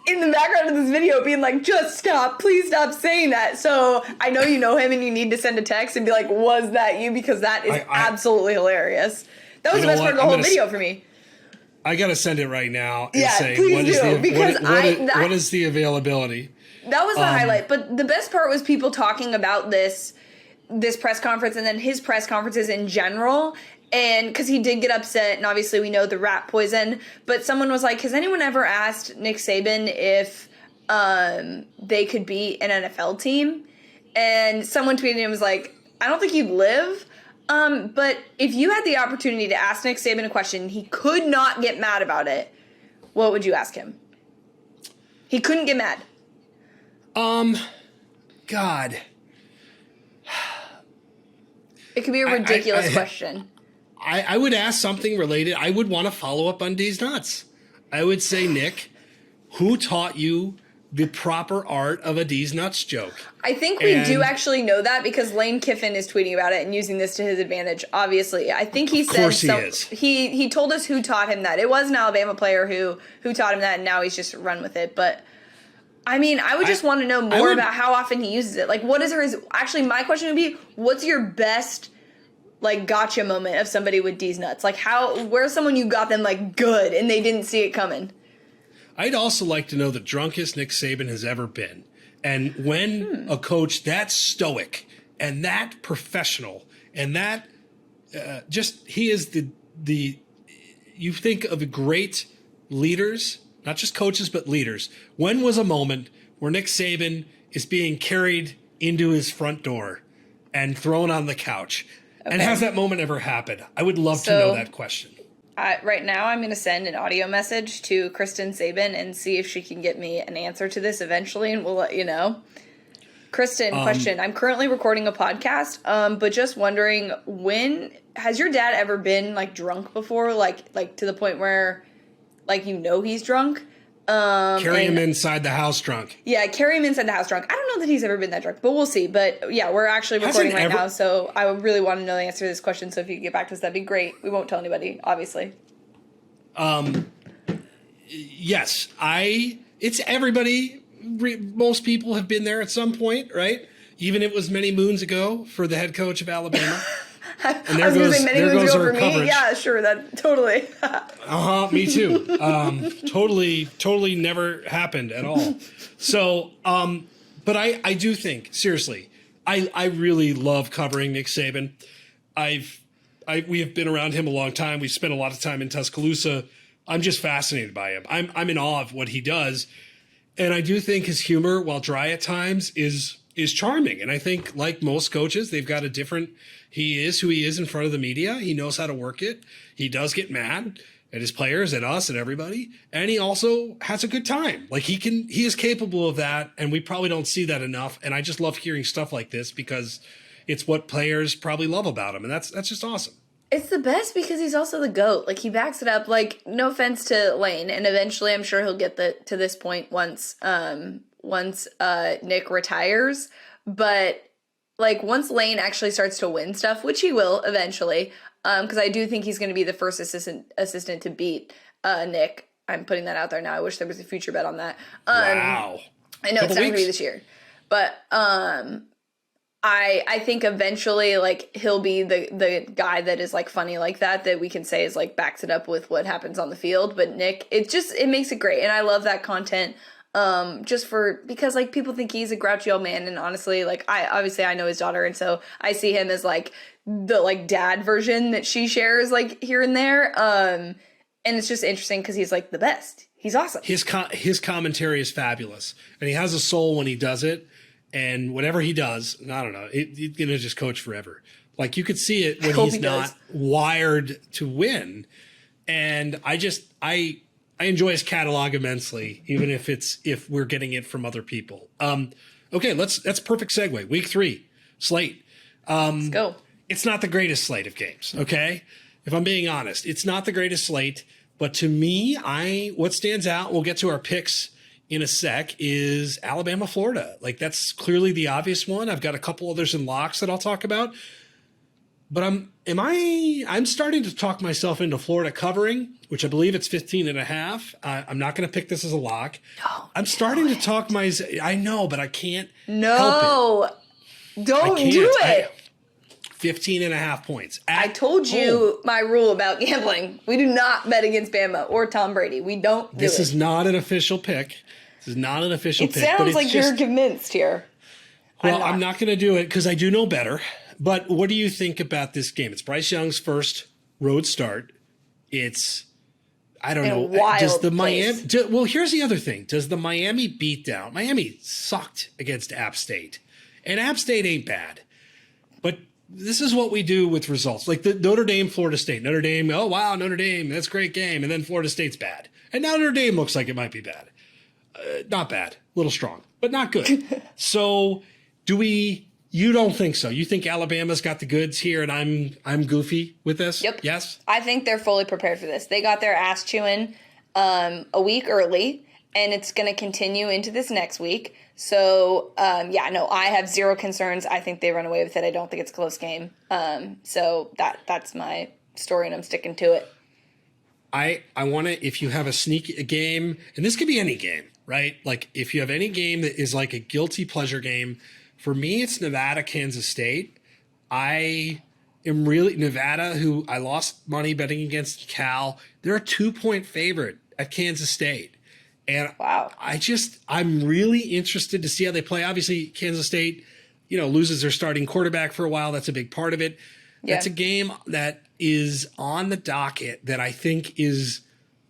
in the background of this video being like, just stop, please stop saying that. So I know you know him and you need to send a text and be like, was that you? Because that is absolutely hilarious. That was the best part of the whole video for me. I got to send it right now and say, please what is the availability? That was the highlight. But the best part was people talking about this press conference and then his press conferences in general. And because he did get upset, and obviously we know the rat poison, but someone was like, has anyone ever asked Nick Saban if they could be an NFL team? And someone tweeted him was like, I don't think you'd live. But if you had the opportunity to ask Nick Saban a question, he could not get mad about it. What would you ask him? He couldn't get mad. God. It could be a ridiculous question. I would ask something related. I would want to follow up on D's nuts. I would say, Nick, who taught you the proper art of a D's nuts joke? I think we do actually know that because Lane Kiffin is tweeting about it and using this to his advantage, obviously. I think he said... Of course he is. He told us who taught him that. It was an Alabama player who taught him that, and now he's just run with it. But, I mean, I would just want to know more about how often he uses it. Like, what is his... Actually, my question would be, what's your best, like, gotcha moment of somebody with D's nuts? Like, where's someone you got them, like, good, and they didn't see it coming? I'd also like to know the drunkest Nick Saban has ever been. And when a coach that stoic and that professional and that he is the you think of the great leaders, not just coaches, but leaders. When was a moment where Nick Saban is being carried into his front door and thrown on the couch? Okay. And has that moment ever happened? I would love to know that question. Right now, I'm going to send an audio message to Kristen Saban and see if she can get me an answer to this eventually, and we'll let you know. Kristen, question. I'm currently recording a podcast, but just wondering, when has your dad ever been, like, drunk before? Like to the point where, like, you know he's drunk? Carry him inside the house drunk. Yeah, carry him inside the house drunk. I don't know that he's ever been that drunk, but we'll see. But yeah, we're actually recording right now, so I really want to know the answer to this question. So if you could get back to us, that'd be great. We won't tell anybody, obviously. Yes, it's everybody. Most people have been there at some point, right? Even if it was many moons ago for the head coach of Alabama. And I was going to say many moons ago for me. Yeah, sure, that totally. Me too. Totally never happened at all. So, but I do think, seriously, I really love covering Nick Saban. We have been around him a long time. We spent a lot of time in Tuscaloosa. I'm just fascinated by him. I'm in awe of what he does. And I do think his humor, while dry at times, is charming. And I think, like most coaches, they've got a different... He is who he is in front of the media. He knows how to work it. He does get mad at his players, at us, at everybody. And he also has a good time. Like, he is capable of that, and we probably don't see that enough. And I just love hearing stuff like this because it's what players probably love about him. And that's just awesome. It's the best because he's also the GOAT. Like, he backs it up. Like, no offense to Lane, and eventually I'm sure he'll get to this point once Nick retires. But, like, once Lane actually starts to win stuff, which he will eventually, because I do think he's going to be the first assistant to beat Nick. I'm putting that out there now. I wish there was a future bet on that. Wow. I know it's not going to be this year. But I think eventually, like, he'll be the guy that is, like, funny like that we can say is, like, backs it up with what happens on the field. But Nick, it makes it great. And I love that content. Because, like, people think he's a grouchy old man, and honestly, like, I know his daughter, and so I see him as, like, the, like, dad version that she shares, like, here and there, and it's just interesting because he's, like, the best. He's awesome. His commentary is fabulous, and he has a soul when he does it, and whatever he does, I don't know, he's gonna just coach forever. Like, you could see it when he's not wired to win, and I enjoy his catalog immensely, even if we're getting it from other people. Okay, that's a perfect segue. Week 3 slate. Let's go. It's not the greatest slate of games. Okay, if I'm being honest, it's not the greatest slate. But to me, what stands out, we'll get to our picks in a sec, is Alabama, Florida. Like, that's clearly the obvious one. I've got a couple others in locks that I'll talk about. But I'm starting to talk myself into Florida covering, which I believe it's 15.5. I'm not going to pick this as a lock. I'm starting to talk I know, but I can't help it. Don't do it. 15.5 points. I told you my rule about gambling. We do not bet against Bama or Tom Brady. We don't do it. This is not an official pick. It sounds like you're convinced here. Well, I'm not going to do it because I do know better. But what do you think about this game? It's Bryce Young's first road start. I don't know. Does the Miami? Well, here's the other thing. Does the Miami beatdown? Miami sucked against App State, and App State ain't bad. But this is what we do with results. Like the Notre Dame, Florida State. Notre Dame, oh, wow, Notre Dame, that's a great game. And then Florida State's bad. And now Notre Dame looks like it might be bad. Not bad, a little strong, but not good. So you don't think so? You think Alabama's got the goods here and I'm goofy with this? Yep. Yes? I think they're fully prepared for this. They got their ass chewing a week early, and it's going to continue into this next week. So, I have zero concerns. I think they run away with it. I don't think it's a close game. So that's my story, and I'm sticking to it. I want to, if you have a game, and this could be any game, right? Like if you have any game that is like a guilty pleasure game, for me, it's Nevada, Kansas State. I am really Nevada, who I lost money betting against Cal. They're a 2-point favorite at Kansas State. And wow. I'm really interested to see how they play. Obviously, Kansas State, loses their starting quarterback for a while. That's a big part of it. Yeah. That's a game that is on the docket that I think is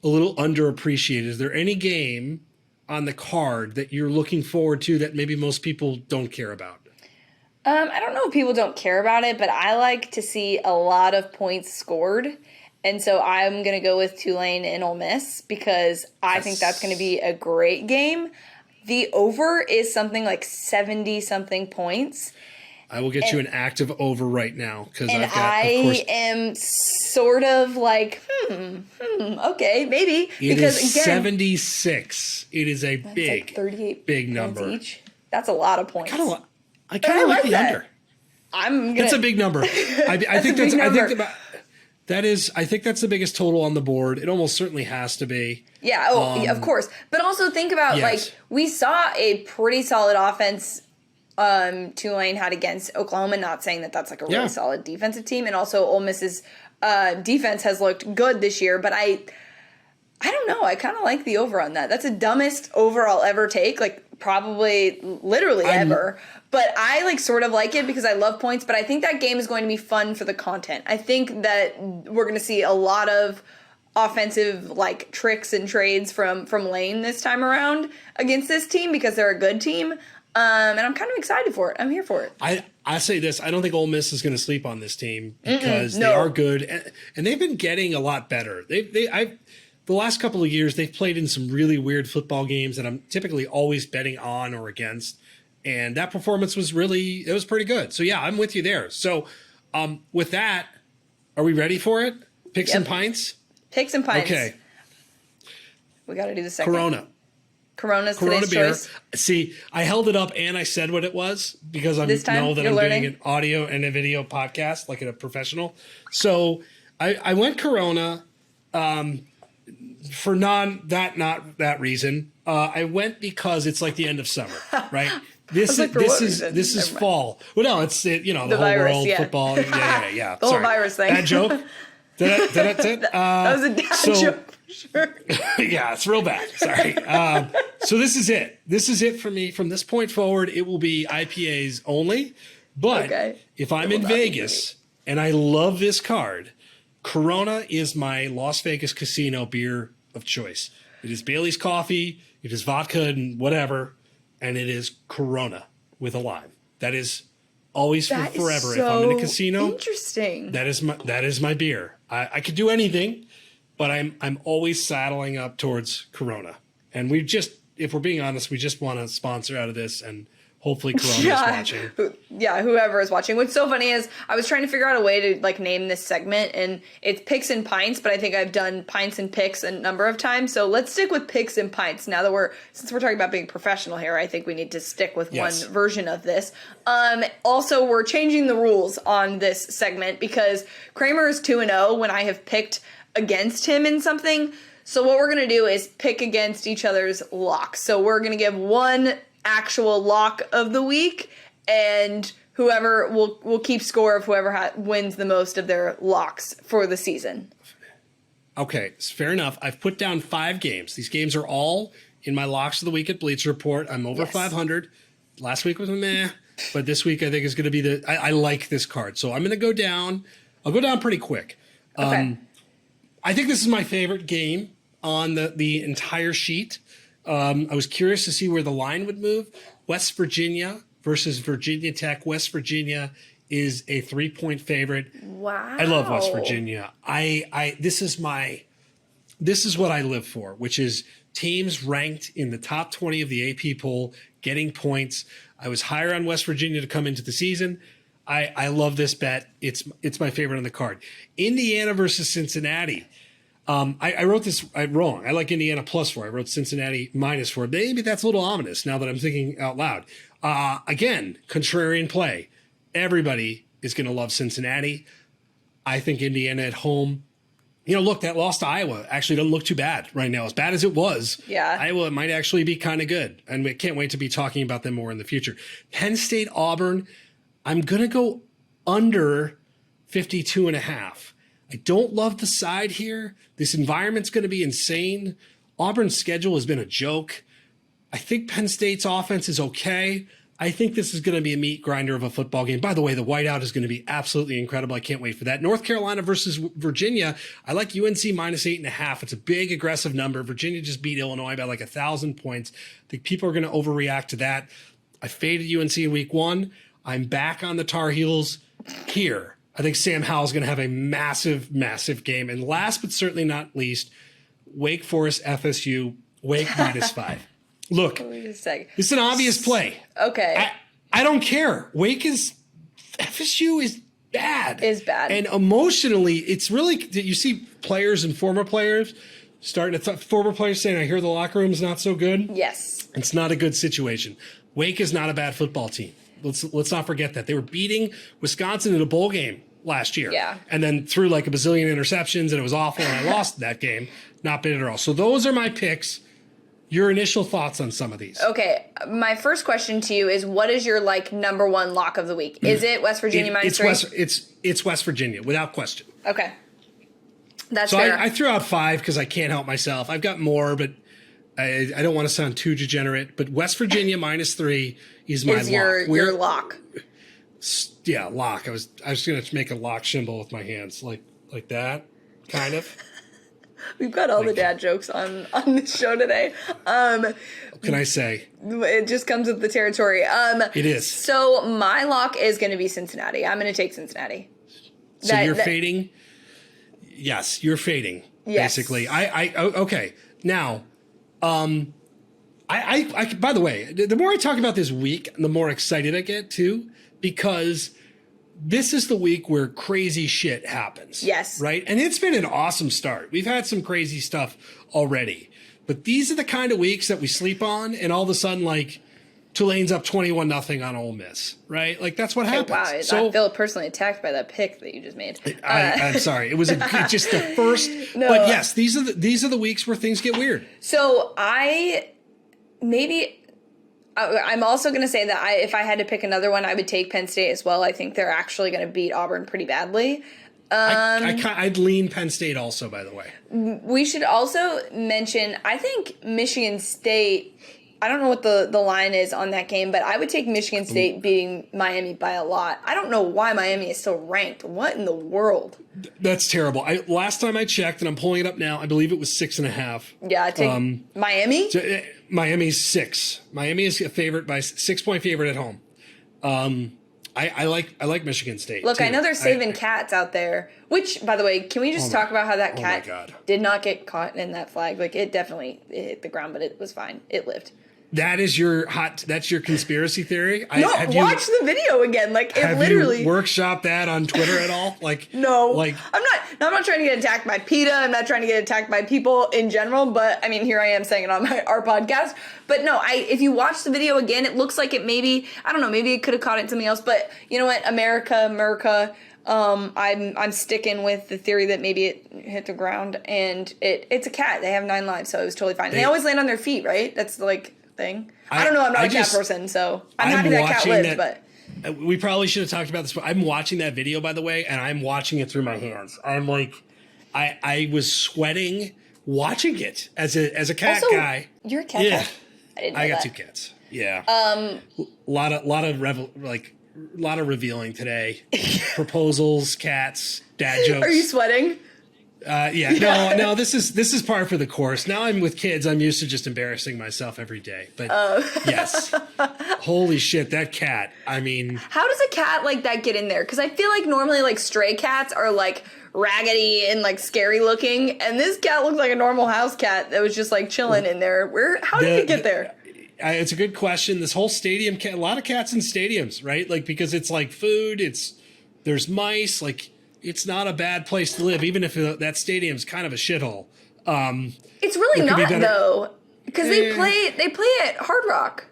a little underappreciated. Is there any game on the card that you're looking forward to that maybe most people don't care about? I don't know if people don't care about it, but I like to see a lot of points scored. And so I'm going to go with Tulane and Ole Miss because I think that's going to be a great game. The over is something like 70-something points. I will get you an active over right now because I am sort of like, okay, maybe. It is 76. It is a big, like 38 big number. Each. That's a lot of points. I kind of like the under. That's a big number. I think that's the biggest total on the board. It almost certainly has to be. Yeah, of course. But also think about, like, we saw a pretty solid offense Tulane had against Oklahoma, not saying that that's like a really solid defensive team. And also Ole Miss's defense has looked good this year. But I don't know. I kind of like the over on that. That's the dumbest over I'll ever take, like probably literally ever. But I like sort of like it because I love points. But I think that game is going to be fun for the content. I think that we're going to see a lot of offensive like tricks and trades from Lane this time around against this team because they're a good team. And I'm kind of excited for it. I'm here for it. I say this. I don't think Ole Miss is going to sleep on this team because they are good. And they've been getting a lot better. The last couple of years, they've played in some really weird football games that I'm typically always betting on or against. And that performance was pretty good. So, yeah, I'm with you there. So, with that, are we ready for it? Picks and Pints? Picks and Pints. Okay. We got to do the second. Corona's Corona today's beer. choice. See, I held it up and I said what it was because I know that I'm doing an audio and a video podcast like a professional. So I went Corona for not that reason. I went because it's like the end of summer, right? This is fall. Well, no, it's the whole virus, world football. Yeah. The whole virus thing. Bad joke. That was a dad joke. Sure. Yeah, it's real bad. Sorry. So this is it. This is it for me. From this point forward, it will be IPAs only. But if I'm in Vegas and I love this card, Corona is my Las Vegas casino beer of choice. It is Bailey's coffee. It is vodka and whatever. And it is Corona with a lime. That is always for forever. If I'm in a casino, interesting. That is my beer. I could do anything. But I'm always saddling up towards Corona. And if we're being honest, we just want to sponsor out of this and hopefully Corona is watching. Whoever is watching. What's so funny is I was trying to figure out a way to like name this segment and it's Picks and Pints, but I think I've done Pints and Picks a number of times. So let's stick with Picks and Pints. Now that since we're talking about being professional here, I think we need to stick with one version of this. Also, we're changing the rules on this segment because Kramer is 2-0 when I have picked against him in something. So what we're going to do is pick against each other's locks. So we're going to give one actual lock of the week and whoever will keep score of whoever wins the most of their locks for the season. Okay, fair enough. I've put down 5 games. These games are all in my locks of the week at Bleacher Report. I'm over 500. Last week was meh, but this week I think is going to be I like this card. So I'm going to go down. I'll go down pretty quick. Okay. I think this is my favorite game on the entire sheet. I was curious to see where the line would move. West Virginia versus Virginia Tech. West Virginia is a 3-point favorite. Wow. I love West Virginia. This is what I live for, which is teams ranked in the top 20 of the AP poll getting points. I was higher on West Virginia to come into the season. I love this bet. It's my favorite on the card. Indiana versus Cincinnati. I wrote this wrong. I like Indiana +4. I wrote Cincinnati -4. Maybe that's a little ominous now that I'm thinking out loud. Again, contrarian play. Everybody is going to love Cincinnati. I think Indiana at home. Look, that loss to Iowa actually doesn't look too bad right now. As bad as it was, Iowa might actually be kind of good. And we can't wait to be talking about them more in the future. Penn State, Auburn, I'm going to go under 52.5. I don't love the side here. This environment's going to be insane. Auburn's schedule has been a joke. I think Penn State's offense is okay. I think this is going to be a meat grinder of a football game. By the way, the whiteout is going to be absolutely incredible. I can't wait for that. North Carolina versus Virginia. I like UNC -8.5. It's a big, aggressive number. Virginia just beat Illinois by like 1,000 points. I think people are going to overreact to that. I faded UNC in week 1. I'm back on the Tar Heels here. I think Sam Howell's going to have a massive, massive game. And last but certainly not least, Wake Forest FSU, Wake -5. Look, it's an obvious play. Okay. I don't care. FSU is bad. Is bad. And emotionally, it's really, you see players and former players former players saying, I hear the locker room's not so good. Yes. It's not a good situation. Wake is not a bad football team. Let's not forget that. They were beating Wisconsin in a bowl game last year. Yeah. And then threw like a bazillion interceptions, and it was awful, and I lost that game. Not bad at all. So those are my picks. Your initial thoughts on some of these? Okay, my first question to you is, what is your number one lock of the week? Is it West Virginia -3? It's West Virginia, without question. Okay, that's so fair. I threw out 5 because I can't help myself. I've got more, but I don't want to sound too degenerate. But West Virginia -3 is my lock. Your lock. Yeah, lock. I was going to make a lock symbol with my hands, like that, kind of. We've got all the dad jokes on this show today. What can I say? It just comes with the territory. It is. So my lock is going to be Cincinnati. I'm going to take Cincinnati. So you're fading? Yes, you're fading, basically. Okay. Now, I by the way, the more I talk about this week, the more excited I get, too, because this is the week where crazy shit happens. Yes. Right? And it's been an awesome start. We've had some crazy stuff already. But these are the kind of weeks that we sleep on, and all of a sudden, Tulane's up 21-0 on Ole Miss, right? That's what happens. Wow, So, I feel personally attacked by that pick that you just made. I'm sorry. It was just the first. No. But yes, these are the weeks where things get weird. So I'm also going to say that if I had to pick another one, I would take Penn State as well. I think they're actually going to beat Auburn pretty badly. I'd lean Penn State also, by the way. We should also mention, I think Michigan State, I don't know what the line is on that game, but I would take Michigan State beating Miami by a lot. I don't know why Miami is still ranked. What in the world? That's terrible. Last time I checked, and I'm pulling it up now, I believe it was 6.5. Yeah, I take Miami? Miami's 6. Miami is a favorite by 6-point favorite at home. I like Michigan State. Look, too. I know they're saving cats out there. Which, by the way, can we just talk about how that cat did not get caught in that flag? It definitely hit the ground, but it was fine. It lived. That's your conspiracy theory? Watch the video again. Have you workshopped that on Twitter at all? No. I'm not trying to get attacked by PETA. I'm not trying to get attacked by people in general, but here I am saying it on our podcast. But no, if you watch the video again, it looks like it maybe it could have caught it something else, but you know what? America, I'm sticking with the theory that maybe it hit the ground, and it's a cat. They have 9 lives, so it was totally fine. They always land on their feet, right? That's thing. I don't know. I'm not a cat person, so I'm happy that cat lived. But we probably should have talked about this. But I'm watching that video, by the way, and I'm watching it through my hands. I'm I was sweating watching it as a cat guy. You're a cat guy. I didn't know I got that. 2 cats. Yeah. A lot of revealing today. Proposals, cats, dad jokes. Are you sweating? No, this is par for the course. Now I'm with kids. I'm used to just embarrassing myself every day. But yes, holy shit, that cat. I mean, how does a cat like that get in there? Because I feel like normally like stray cats are like raggedy and like scary looking, and this cat looks like a normal house cat that was just like chilling in there. How did it get there? It's a good question. This whole stadium, a lot of cats in stadiums, right? Like, because it's like food. There's mice. Like, it's not a bad place to live, even if that stadium's kind of a shithole. It's really not though, because they play at Hard Rock.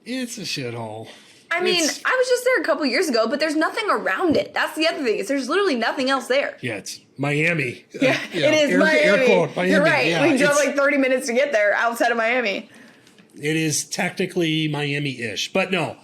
It's a shithole. I mean, I was just there a couple years ago, but there's nothing around it. That's the other thing, is there's literally nothing else there. Yeah, it's Miami. Yeah, it is Miami. Air quote, Miami. You're right. Yeah, we drove like 30 minutes to get there outside of Miami. It is technically Miami-ish. But no,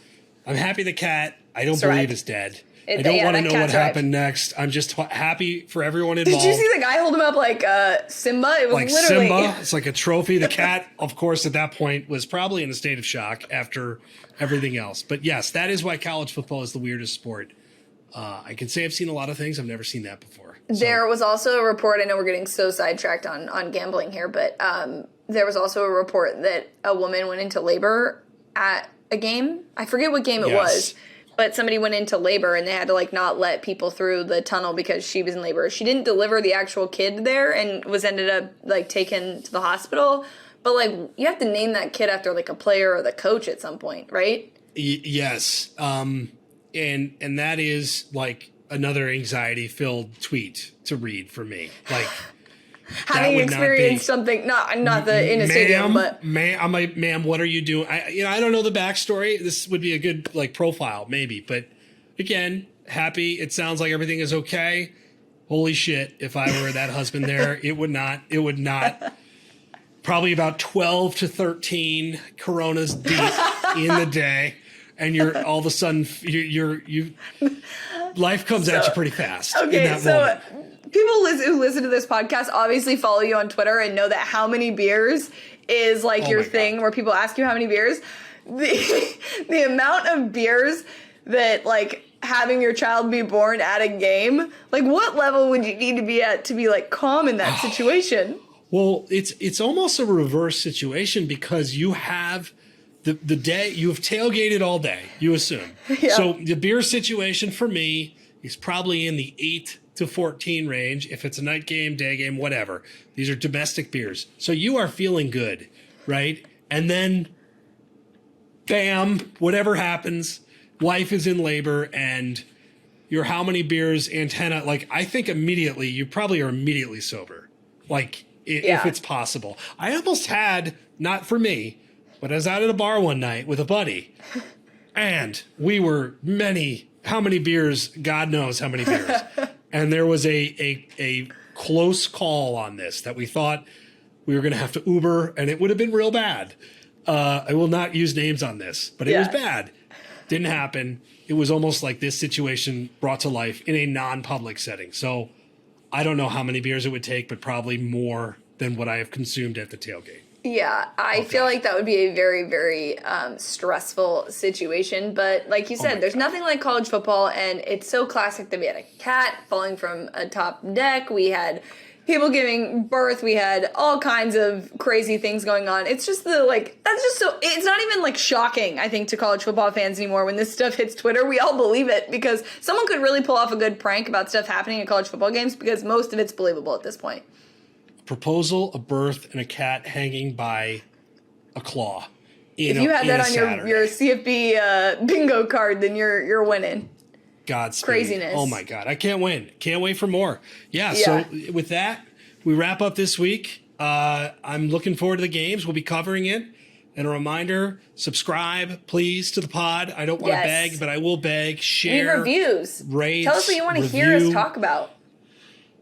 I'm happy the cat, I don't believe is dead. I don't want to know what happened next. I'm just happy for everyone involved. Did you see the guy hold him up like Simba? It was like literally Simba. It's like a trophy. The cat, of course, at that point was probably in a state of shock after everything else. But yes, that is why college football is the weirdest sport. I can say I've seen a lot of things. I've never seen that before. So. There was also a report. I know we're getting so sidetracked on gambling here, but there was also a report that a woman went into labor at a game. I forget what game it was. But somebody went into labor and they had to like not let people through the tunnel because she was in labor. She didn't deliver the actual kid there and was ended up like taken to the hospital. But like you have to name that kid after like a player or the coach at some point, right? Yes. And that is like another anxiety filled tweet to read for me. Like having experienced something, not in a stadium, but I'm like, ma'am, what are you doing? I don't know the backstory. This would be a good like profile, maybe. But again, happy. It sounds like everything is okay. Holy shit! If I were that husband there, it would not. Probably about 12 to 13 Coronas deep in the day, and you're all of a sudden you life comes at you pretty fast. Okay, in that moment. People who listen to this podcast obviously follow you on Twitter and know that how many beers is like your thing where people ask you how many beers. The amount of beers that like having your child be born at a game, like what level would you need to be at to be like calm in that situation? Well, it's almost a reverse situation because you have the day, you have tailgated all day, you assume. Yeah. So the beer situation for me is probably in the 8 to 14 range. If it's a night game, day game, whatever. These are domestic beers. So you are feeling good, right? And then, bam, whatever happens, wife is in labor and you're how many beers antenna. Like, I think immediately, you probably are immediately sober. Like, if it's possible. I almost had, not for me, but I was out at a bar one night with a buddy. And we were how many beers, God knows how many beers. And there was a close call on this that we thought we were going to have to Uber, and it would have been real bad. I will not use names on this, but it was bad. Didn't happen. It was almost like this situation brought to life in a non-public setting. So I don't know how many beers it would take, but probably more than what I have consumed at the tailgate. Yeah, I feel like that would be a very, very stressful situation. But like you said, there's nothing like college football, and it's so classic that we had a cat falling from a top deck. We had people giving birth. We had all kinds of crazy things going on. It's just that's just so, it's not even like shocking, I think, to college football fans anymore. When this stuff hits Twitter, we all believe it because someone could really pull off a good prank about stuff happening at college football games because most of it's believable at this point. Proposal, a birth, and a cat hanging by a claw. If you had that on your CFB bingo card, then you're winning. Godspeed. Craziness. Oh my God. I can't win. Can't wait for more. Yeah. So with that, we wrap up this week. I'm looking forward to the games. We'll be covering it. And a reminder, subscribe, please, to the pod. I don't want to beg, but I will beg. Share. Leave reviews. Rate. Tell us what you want to hear us talk about.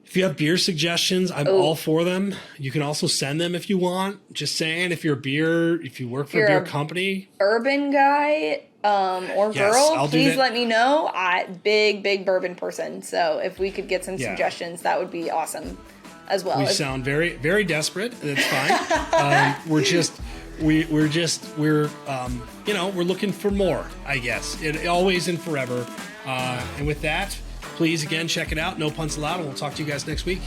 If you have beer suggestions, I'm all for them. You can also send them if you want. Just saying, if you work for a beer company. Urban guy or girl, please let me know. Big bourbon person. So if we could get some suggestions, that would be awesome as well. We sound very, very desperate. That's fine. We're looking for more, I guess. Always and forever. And with that, please, again, check it out. No punts allowed, and we'll talk to you guys next week.